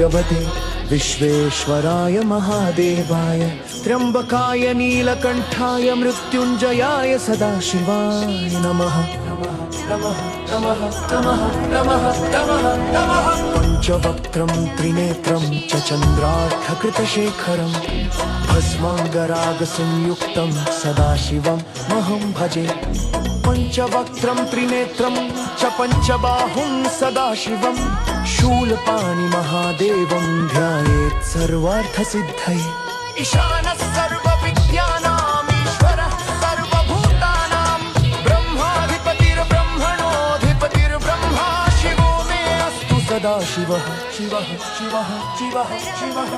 भगवते विश्वेश्वराय महादेवाय त्र्यंबकाय नीलकंठाय मृत्युंजयाय सदाशिवाय नमः नमः नमः नमः नमः नमः नमः। पंचवक्त्रं त्रिनेत्रं च चन्द्रार्धकृतशेखरं भस्माङ्गरागसंयुक्तं सदाशिवं महं भजे। पंचवक्त्रं त्रिनेत्रं च पञ्चबाहुं सदाशिवं शूलपाणिमहादेवं ध्यायेत् सर्वार्थसिद्धये। ईशानः सर्वविद्यानामीश्वरः सर्वभूतानां ब्रह्माधिपतिर्ब्रह्मणोऽधिपतिर्ब्रह्मा शिवो मे अस्तु सदाशिवः शिवः शिवः शिवः शिवः।